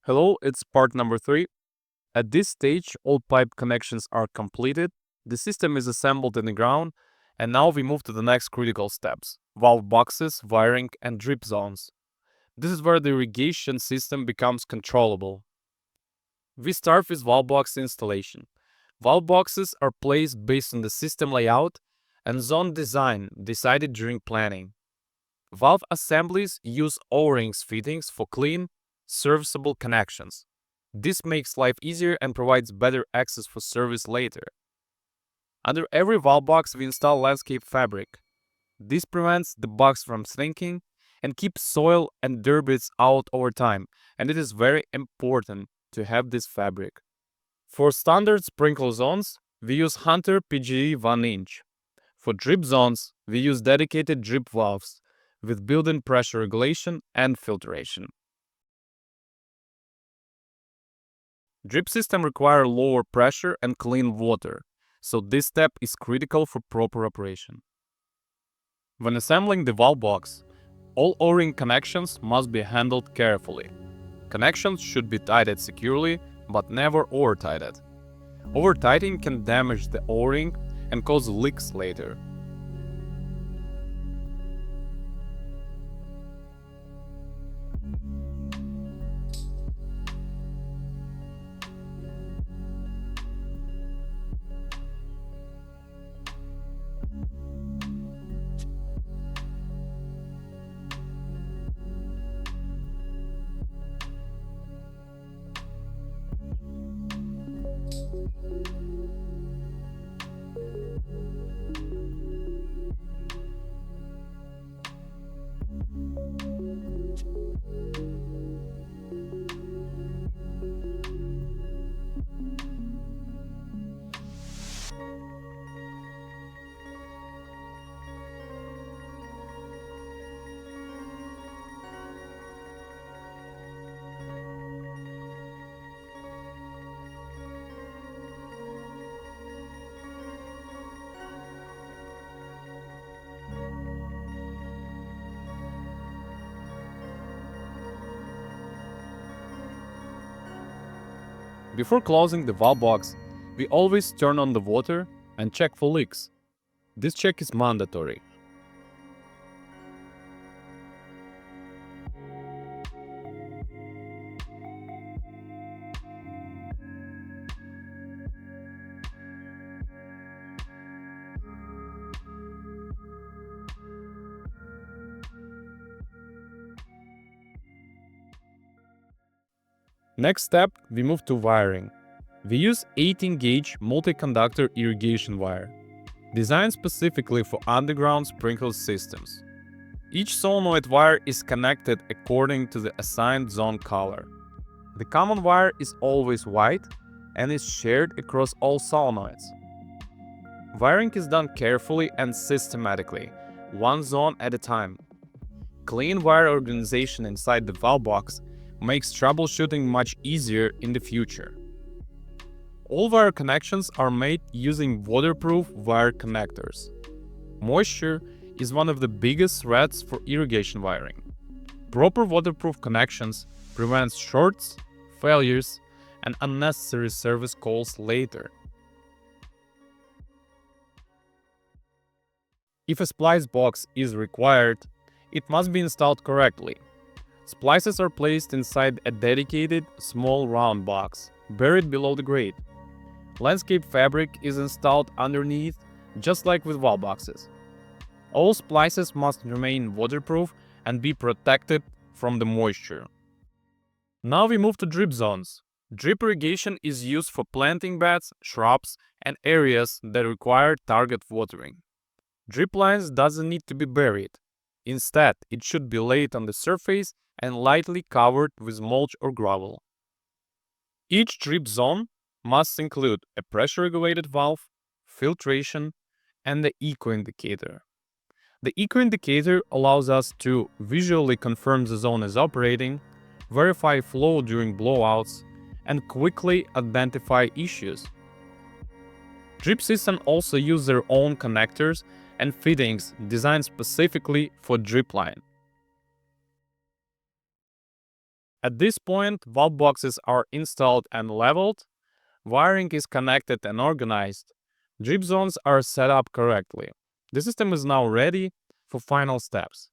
Hello, it's part number 3. At this stage, all pipe connections are completed, the system is assembled in the ground, and now we move to the next critical steps: valve boxes, wiring, and drip zones. This is where the irrigation system becomes controllable. We start with valve box installation. Valve boxes are placed based on the system layout and zone design decided during planning. Valve assemblies use O-rings fittings for clean, serviceable connections. This makes life easier and provides better access for service later. Under every valve box, we install landscape fabric. This prevents the box from sinking and keeps soil and debris out over time, and it is very important to have this fabric. For standard sprinkle zones, we use Hunter PGE 1 inch. For drip zones, we use dedicated drip valves with built-in pressure regulation and filtration. Drip system require lower pressure and clean water, so this step is critical for proper operation. When assembling the valve box, all O-ring connections must be handled carefully. Connections should be tightened securely, but never over-tightened. Over-tightening can damage the O-ring and cause leaks later. Before closing the valve box, we always turn on the water and check for leaks. This check is mandatory. Next step, we move to wiring. We use 18-gauge multi-conductor irrigation wire, designed specifically for underground sprinkler systems. Each solenoid wire is connected according to the assigned zone color. The common wire is always white and is shared across all solenoids. Wiring is done carefully and systematically, one zone at a time. Clean wire organization inside the valve box makes troubleshooting much easier in the future. All wire connections are made using waterproof wire connectors. Moisture is one of the biggest threats for irrigation wiring. Proper waterproof connections prevent shorts, failures, and unnecessary service calls later. If a splice box is required, it must be installed correctly. Splices are placed inside a dedicated, small round box, buried below the grate. Landscape fabric is installed underneath, just like with valve boxes. All splices must remain waterproof and be protected from the moisture. Now we move to drip zones. Drip irrigation is used for planting beds, shrubs, and areas that require target watering. Drip lines doesn't need to be buried. Instead, it should be laid on the surface and lightly covered with mulch or gravel. Each drip zone must include a pressure-regulated valve, filtration, and the eco indicator. The eco indicator allows us to visually confirm the zone is operating, verify flow during blowouts, and quickly identify issues. Drip systems also use their own connectors and fittings designed specifically for drip line. At this point, valve boxes are installed and leveled, wiring is connected and organized, drip zones are set up correctly. The system is now ready for final steps.